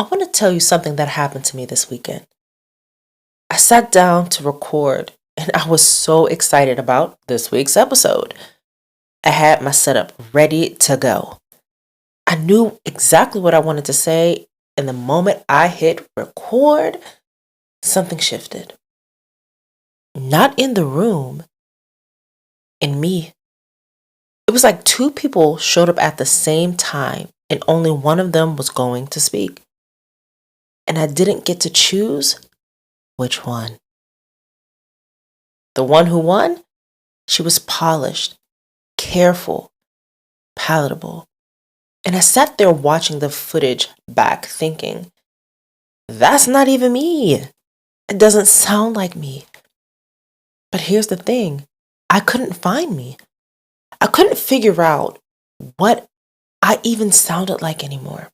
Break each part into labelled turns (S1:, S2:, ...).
S1: I want to tell you something that happened to me this weekend. I sat down to record and I was so excited about this week's episode. I had my setup ready to go. I knew exactly what I wanted to say, and the moment I hit record, something shifted. Not in the room, in me. It was like two people showed up at the same time, and only one of them was going to speak. And I didn't get to choose which one. The one who won, she was polished, careful, palatable. And I sat there watching the footage back thinking, that's not even me. It doesn't sound like me. But here's the thing, I couldn't find me. I couldn't figure out what I even sounded like anymore.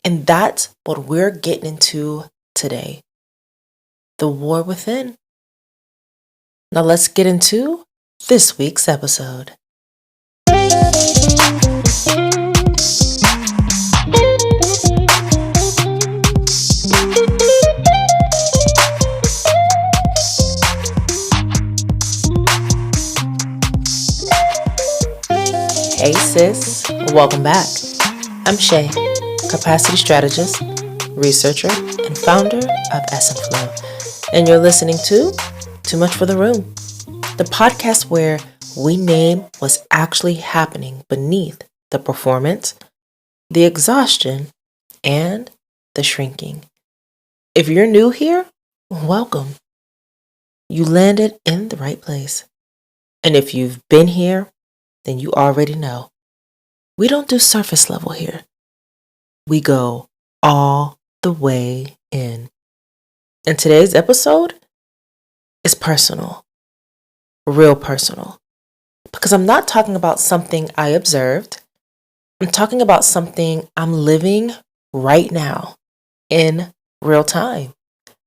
S1: And that's what we're getting into today. The war within. Now let's get into this week's episode. Hey sis, welcome back. I'm Shae, capacity strategist, researcher, and founder of ESSENTFLOW. And you're listening to Too Much for the Room, the podcast where we name what's actually happening beneath the performance, the exhaustion, and the shrinking. If you're new here, welcome. You landed in the right place. And if you've been here, then you already know. We don't do surface level here. We go all the way in. And today's episode is personal, real personal. Because I'm not talking about something I observed. I'm talking about something I'm living right now in real time,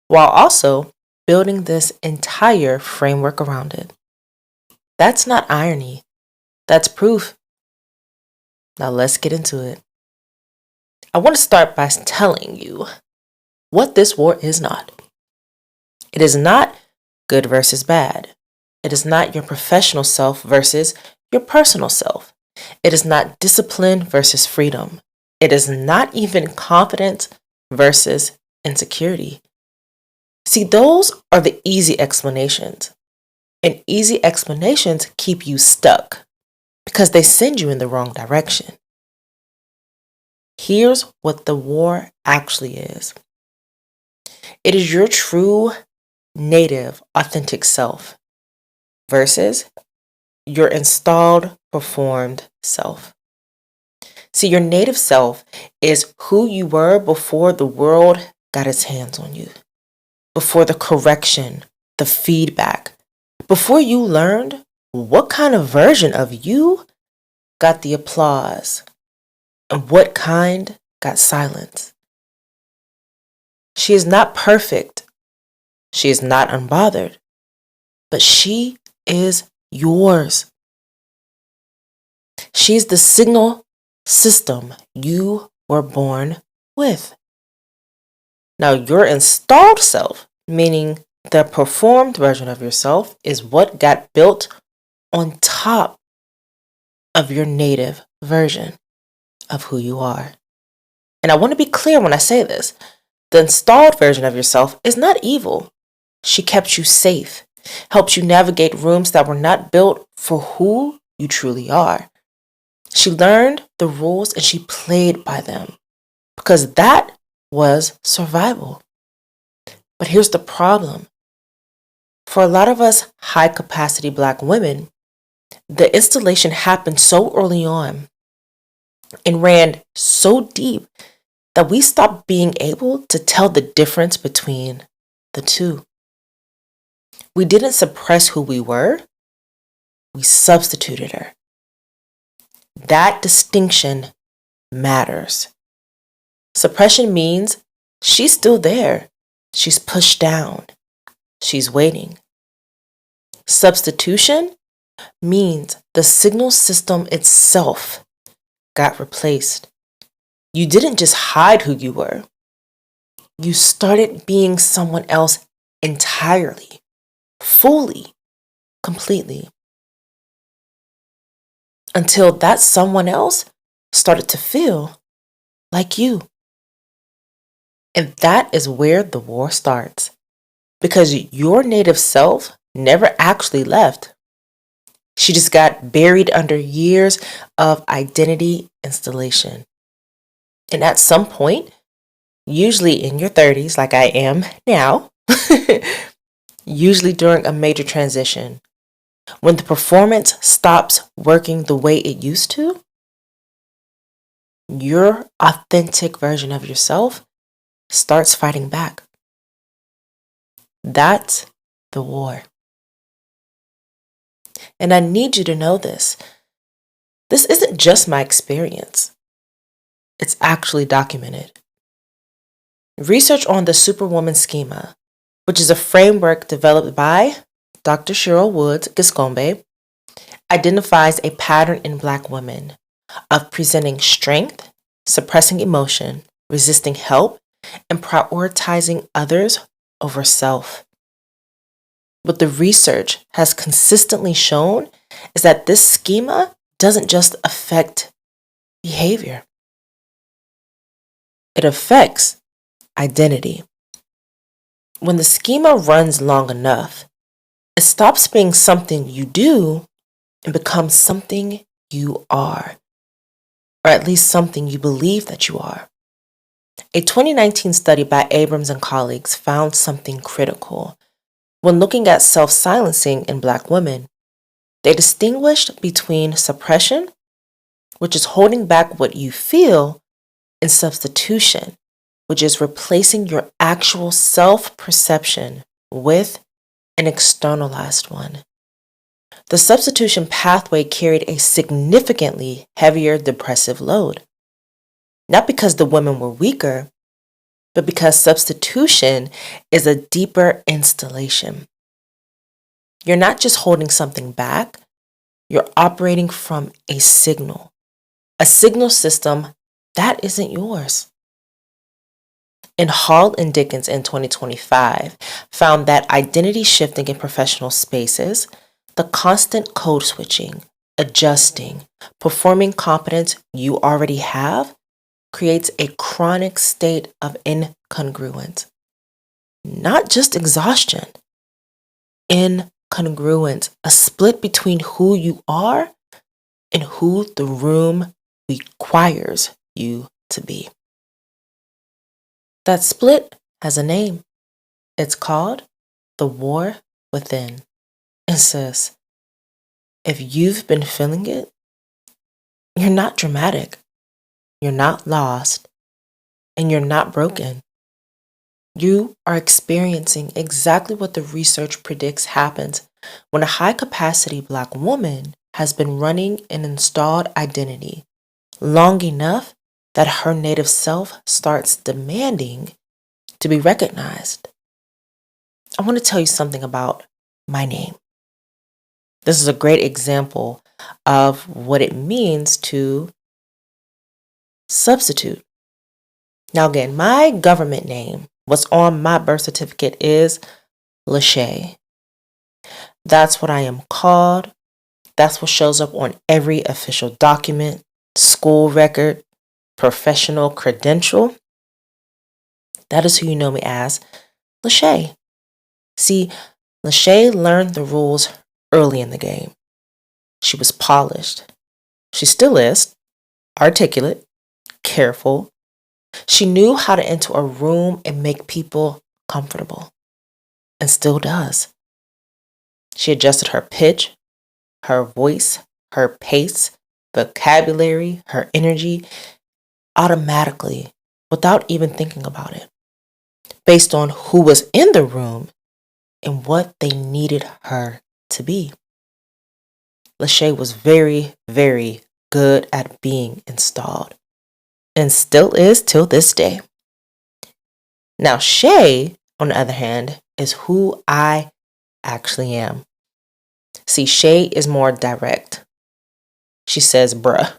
S1: while also building this entire framework around it. That's not irony. That's proof. Now let's get into it. I want to start by telling you what this war is not. It is not good versus bad. It is not your professional self versus your personal self. It is not discipline versus freedom. It is not even confidence versus insecurity. See, those are the easy explanations. And easy explanations keep you stuck because they send you in the wrong direction. Here's what the war actually is. It is your true, native, authentic self versus your installed, performed self. See, your native self is who you were before the world got its hands on you, before the correction, the feedback, before you learned what kind of version of you got the applause and what kind got silence. She is not perfect. She is not unbothered, but she is yours. She's the signal system you were born with. Now, your installed self, meaning the performed version of yourself, is what got built on top of your native version of who you are. And I want to be clear when I say this. The installed version of yourself is not evil. She kept you safe, helped you navigate rooms that were not built for who you truly are. She learned the rules and she played by them because that was survival. But here's the problem. For a lot of us high capacity Black women, the installation happened so early on and ran so deep that we stopped being able to tell the difference between the two. We didn't suppress who we were, we substituted her. That distinction matters. Suppression means she's still there. She's pushed down. She's waiting. Substitution means the signal system itself got replaced. You didn't just hide who you were. You started being someone else entirely, fully, completely. Until that someone else started to feel like you. And that is where the war starts. Because your native self never actually left. She just got buried under years of identity installation. And at some point, usually in your 30s, like I am now, usually during a major transition, when the performance stops working the way it used to, your authentic version of yourself starts fighting back. That's the war. And I need you to know this. This isn't just my experience. It's actually documented. Research on the Superwoman schema, which is a framework developed by Dr. Cheryl Woods Giscombe, identifies a pattern in Black women of presenting strength, suppressing emotion, resisting help, and prioritizing others over self. What the research has consistently shown is that this schema doesn't just affect behavior. It affects identity. When the schema runs long enough, it stops being something you do and becomes something you are, or at least something you believe that you are. A 2019 study by Abrams and colleagues found something critical. When looking at self-silencing in Black women, they distinguished between suppression, which is holding back what you feel, and substitution, which is replacing your actual self-perception with an externalized one. The substitution pathway carried a significantly heavier depressive load, not because the women were weaker, but because substitution is a deeper installation. You're not just holding something back, you're operating from a signal system that isn't yours. And Hall and Dickens in 2025 found that identity shifting in professional spaces, the constant code switching, adjusting, performing competence you already have, creates a chronic state of incongruence. Not just exhaustion, incongruence, a split between who you are and who the room requires you to be. That split has a name. It's called the war within. And sis, if you've been feeling it, you're not dramatic, you're not lost, and you're not broken. You are experiencing exactly what the research predicts happens when a high-capacity Black woman has been running an installed identity long enough that her native self starts demanding to be recognized. I want to tell you something about my name. This is a great example of what it means to substitute. Now again, my government name, what's on my birth certificate is Shae. That's what I am called. That's what shows up on every official document, school record, professional credential. That is who you know me as, Shae. See, Shae learned the rules early in the game. She was polished. She still is, articulate, careful. She knew how to enter a room and make people comfortable, and still does. She adjusted her pitch, her voice, her pace, vocabulary, her energy automatically without even thinking about it, based on who was in the room and what they needed her to be. Shae was very, very good at being installed and still is till this day. Now, Shae, on the other hand, is who I actually am. See, Shae is more direct. She says, bruh.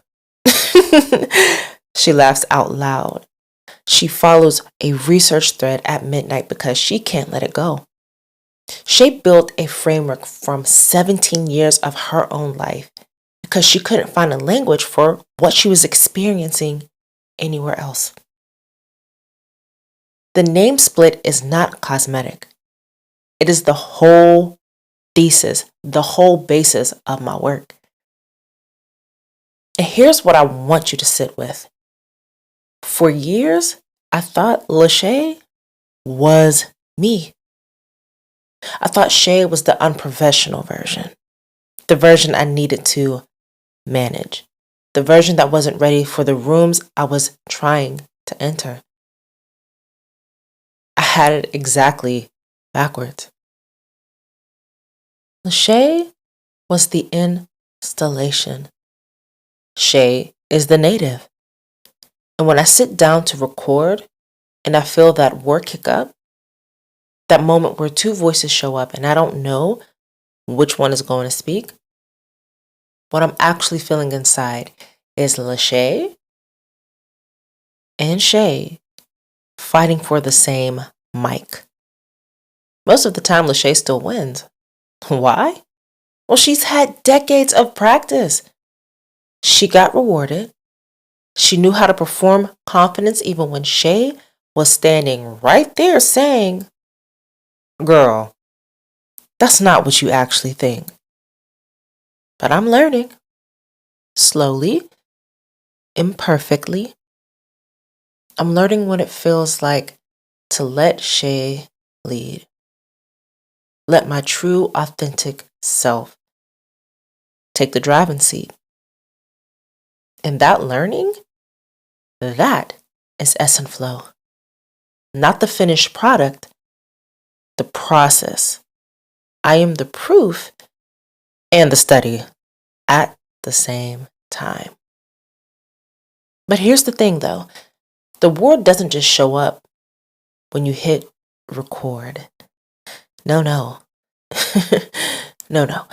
S1: She laughs out loud. She follows a research thread at midnight because she can't let it go. Shae built a framework from 17 years of her own life because she couldn't find a language for what she was experiencing anywhere else. The name split is not cosmetic. It is the whole thesis, the whole basis of my work. And here's what I want you to sit with. For years, I thought Shae was me. I thought Shae was the unprofessional version, the version I needed to manage, the version that wasn't ready for the rooms I was trying to enter. I had it exactly backwards. Shae was the installation. Shae is the native. And when I sit down to record and I feel that work kick up, that moment where two voices show up and I don't know which one is going to speak, what I'm actually feeling inside is Shae and Shae fighting for the same mic. Most of the time, Shae still wins. Why? Well, she's had decades of practice. She got rewarded. She knew how to perform confidence even when Shae was standing right there saying, "Girl, that's not what you actually think." But I'm learning. Slowly, imperfectly. I'm learning what it feels like to let Shae lead. Let my true, authentic self take the driving seat. And that learning, that is ESSENTFLOW. Not the finished product, the process. I am the proof and the study at the same time. But here's the thing though, the word doesn't just show up when you hit record. No. No.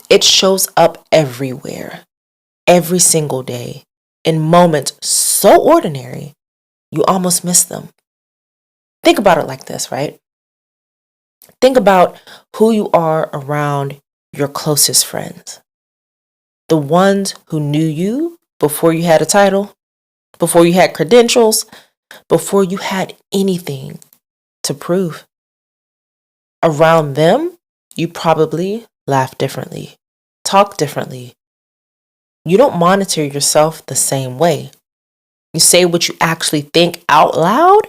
S1: It shows up everywhere, every single day, in moments so ordinary, you almost miss them. Think about it like this, right? Think about who you are around your closest friends. The ones who knew you before you had a title, before you had credentials, before you had anything to prove. Around them, you probably laugh differently, talk differently. You don't monitor yourself the same way. You say what you actually think out loud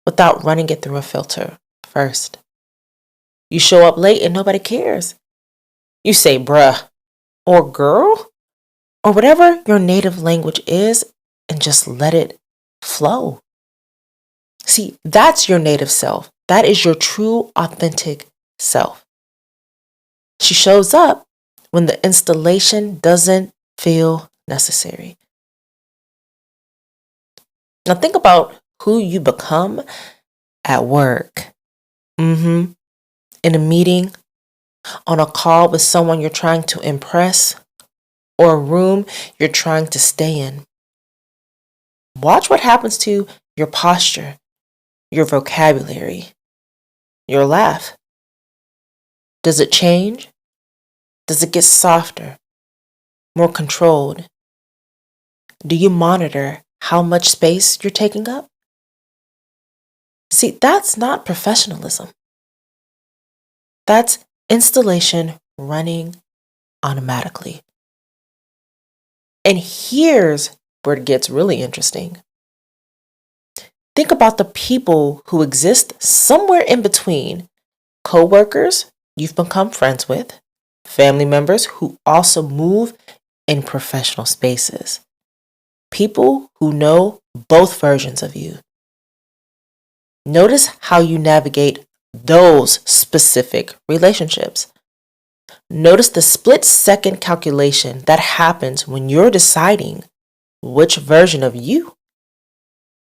S1: without running it through a filter first. You show up late and nobody cares. You say bruh or girl or whatever your native language is and just let it flow. See, that's your native self. That is your true, authentic self. She shows up when the installation doesn't feel necessary. Now think about who you become at work. In a meeting, on a call with someone you're trying to impress, or a room you're trying to stay in. Watch what happens to your posture, your vocabulary, your laugh. Does it change? Does it get softer, more controlled? Do you monitor how much space you're taking up? See, that's not professionalism. That's installation running automatically. And here's where it gets really interesting. Think about the people who exist somewhere in between. Coworkers you've become friends with, family members who also move in professional spaces, people who know both versions of you. Notice how you navigate those specific relationships. Notice the split-second calculation that happens when you're deciding which version of you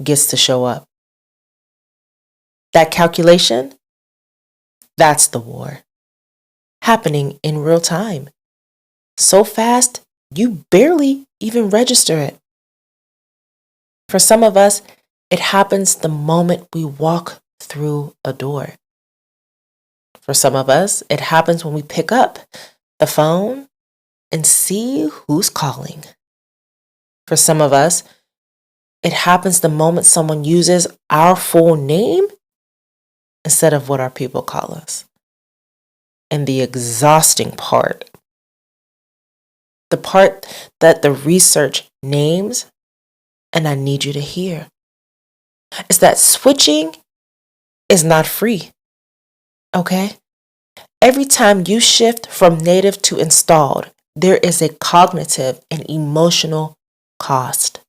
S1: gets to show up. That calculation, that's the war. Happening in real time. So fast, you barely even register it. For some of us, it happens the moment we walk through a door. For some of us, it happens when we pick up the phone and see who's calling. For some of us, it happens the moment someone uses our full name instead of what our people call us. And the exhausting part, the part that the research names, and I need you to hear, is that switching is not free, okay? Every time you shift from native to installed, there is a cognitive and emotional cost.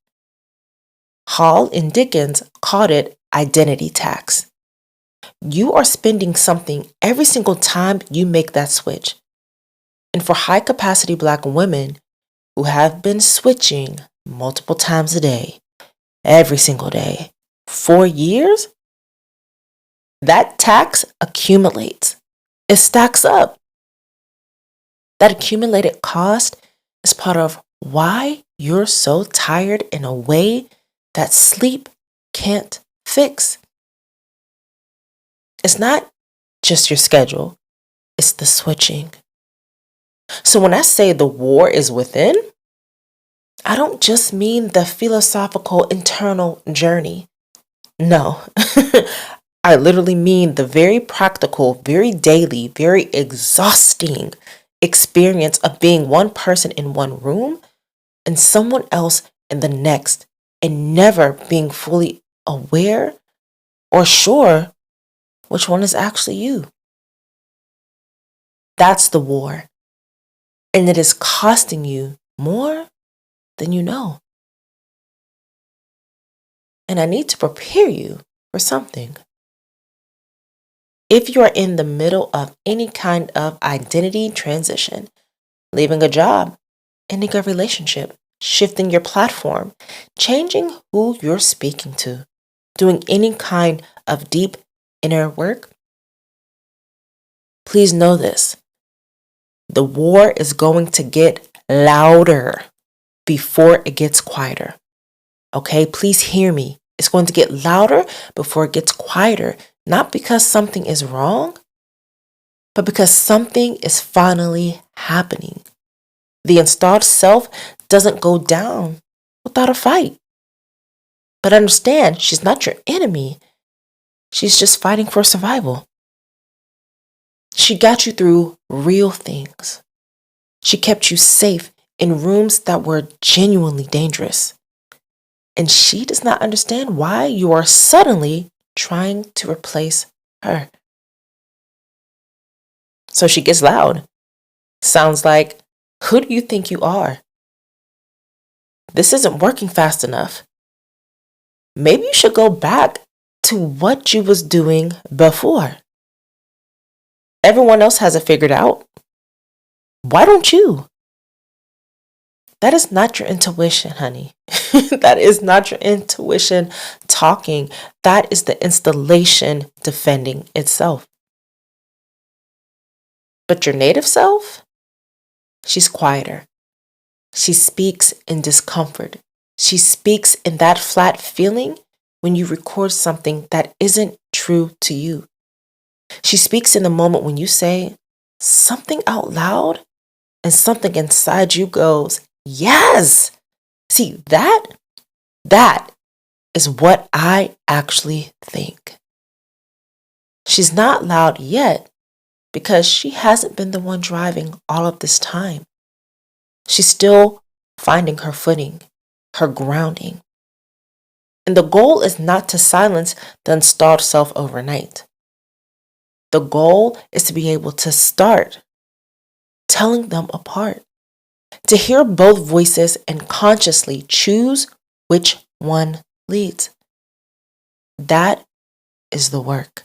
S1: Hall and Dickens called it identity tax. You are spending something every single time you make that switch. And for high capacity Black women who have been switching multiple times a day, every single day, for years, that tax accumulates. It stacks up. That accumulated cost is part of why you're so tired in a way that sleep can't fix. It's not just your schedule, it's the switching. So when I say the war is within, I don't just mean the philosophical internal journey. No, I literally mean the very practical, very daily, very exhausting experience of being one person in one room and someone else in the next, and never being fully aware or sure which one is actually you. That's the war. And it is costing you more than you know. And I need to prepare you for something. If you are in the middle of any kind of identity transition, leaving a job, ending a relationship, shifting your platform, changing who you're speaking to, doing any kind of deep inner work, please know this. The war is going to get louder before it gets quieter. Okay, please hear me. It's going to get louder before it gets quieter. Not because something is wrong, but because something is finally happening. The installed self doesn't go down without a fight. But understand, she's not your enemy. She's just fighting for survival. She got you through real things. She kept you safe in rooms that were genuinely dangerous. And she does not understand why you are suddenly trying to replace her. So she gets loud. Sounds like, who do you think you are? This isn't working fast enough. Maybe you should go back to what you was doing before. Everyone else has it figured out. Why don't you? That is not your intuition, honey. That is not your intuition talking. That is the installation defending itself. But your native self, she's quieter. She speaks in discomfort. She speaks in that flat feeling when you record something that isn't true to you. She speaks in the moment when you say something out loud and something inside you goes, yes. See, that is what I actually think. She's not loud yet because she hasn't been the one driving all of this time. She's still finding her footing, her grounding. And the goal is not to silence the installed self overnight. The goal is to be able to start telling them apart, to hear both voices and consciously choose which one leads. That is the work.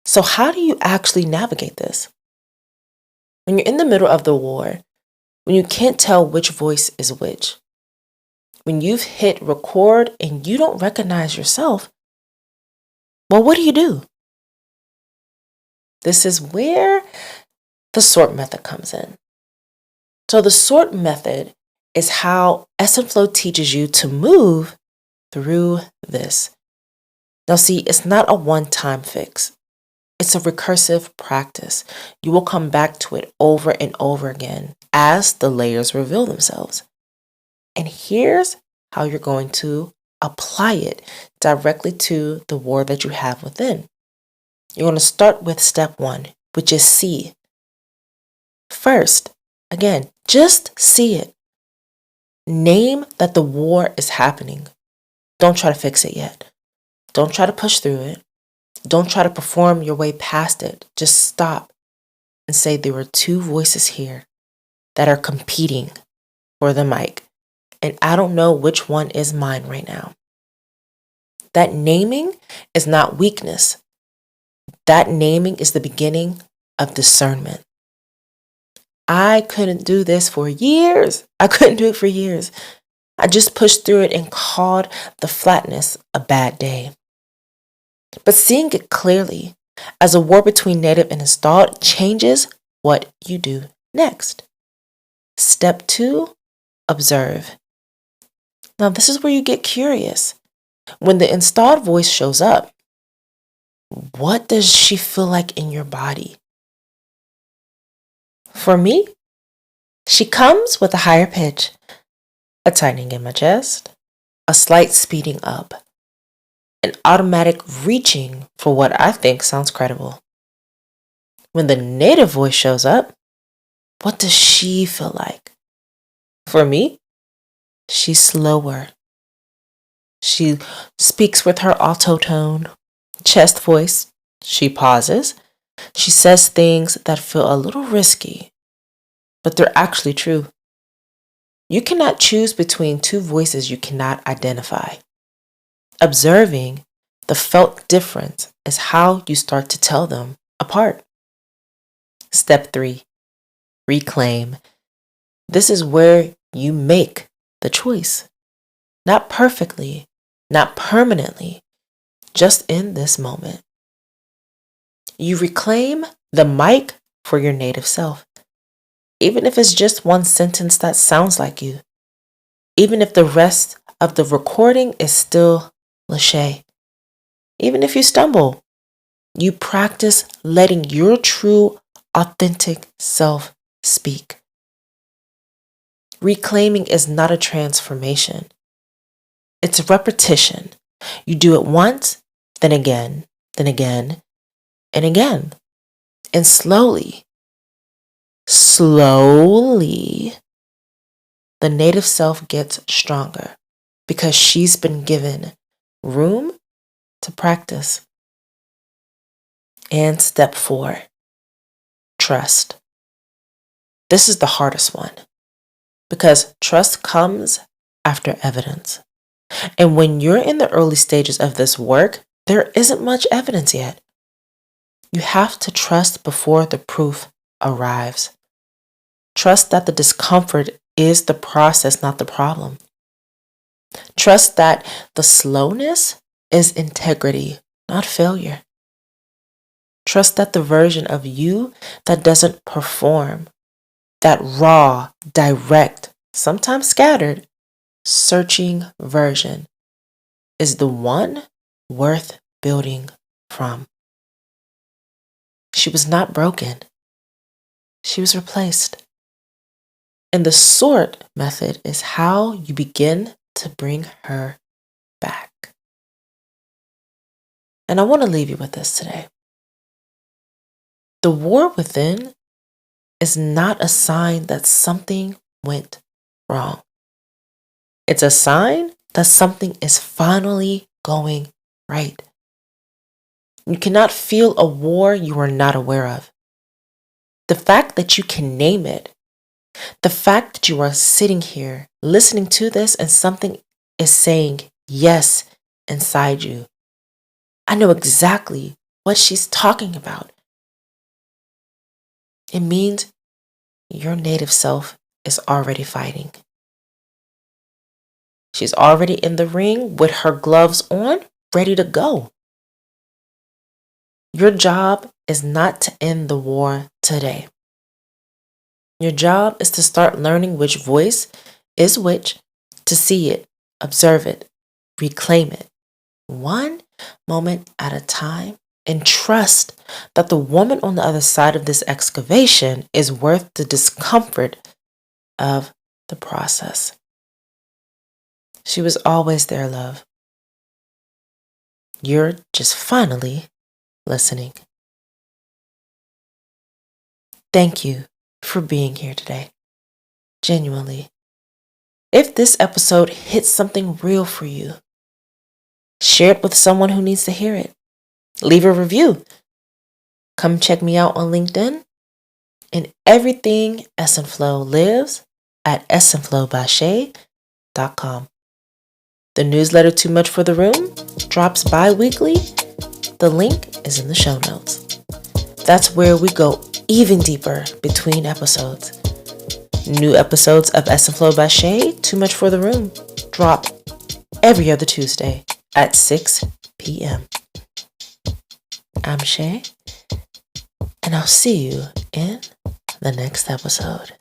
S1: So how do you actually navigate this? When you're in the middle of the war, when you can't tell which voice is which, when you've hit record and you don't recognize yourself, well, what do? This is where the sort method comes in. So the sort method is how ESSENTFLOW teaches you to move through this. Now see, it's not a one-time fix. It's a recursive practice. You will come back to it over and over again as the layers reveal themselves. And here's how you're going to apply it directly to the war that you have within. You're going to start with step 1, which is see. First, again, just see it. Name that the war is happening. Don't try to fix it yet. Don't try to push through it. Don't try to perform your way past it. Just stop and say there are two voices here that are competing for the mic. And I don't know which one is mine right now. That naming is not weakness. That naming is the beginning of discernment. I couldn't do this for years. I couldn't do it for years. I just pushed through it and called the flatness a bad day. But seeing it clearly as a war between native and installed changes what you do next. Step 2, observe. Now this is where you get curious. When the installed voice shows up, what does she feel like in your body? For me, she comes with a higher pitch, a tightening in my chest, a slight speeding up, an automatic reaching for what I think sounds credible. When the native voice shows up, what does she feel like? For me, she's slower. She speaks with her alto tone, chest voice. She pauses. She says things that feel a little risky, but they're actually true. You cannot choose between two voices you cannot identify. Observing the felt difference is how you start to tell them apart. Step 3, reclaim. This is where you make the choice. Not perfectly, not permanently, just in this moment. You reclaim the mic for your native self. Even if it's just one sentence that sounds like you. Even if the rest of the recording is still Shae. Even if you stumble, you practice letting your true, authentic self speak. Reclaiming is not a transformation. It's a repetition. You do it once, then again, and again. And slowly, the native self gets stronger because she's been given room to practice. And step 4, trust. This is the hardest one because trust comes after evidence. And when you're in the early stages of this work, there isn't much evidence yet. You have to trust before the proof arrives. Trust that the discomfort is the process, not the problem. Trust that the slowness is integrity, not failure. Trust that the version of you that doesn't perform, that raw, direct, sometimes scattered, searching version is the one worth building from. She was not broken. She was replaced. And the sort method is how you begin to bring her back. And I want to leave you with this today. The war within is not a sign that something went wrong. It's a sign that something is finally going right. You cannot feel a war you are not aware of. The fact that you can name it, the fact that you are sitting here listening to this and something is saying yes inside you. I know exactly what she's talking about. It means your native self is already fighting. She's already in the ring with her gloves on, ready to go. Your job is not to end the war today. Your job is to start learning which voice is which to see it, observe it, reclaim it, one moment at a time, and trust that the woman on the other side of this excavation is worth the discomfort of the process. She was always there, love. You're just finally listening. Thank you for being here today. Genuinely. If this episode hits something real for you, share it with someone who needs to hear it. Leave a review. Come check me out on LinkedIn. And everything ESSENTFLOW lives at ESSENTFLOWbyshae.com. The newsletter Too Much for the Room drops bi-weekly. The link is in the show notes. That's where we go even deeper between episodes. New episodes of ESSENTFLOW by Shae, Too Much for the Room, drop every other Tuesday at 6 p.m. I'm Shae, and I'll see you in the next episode.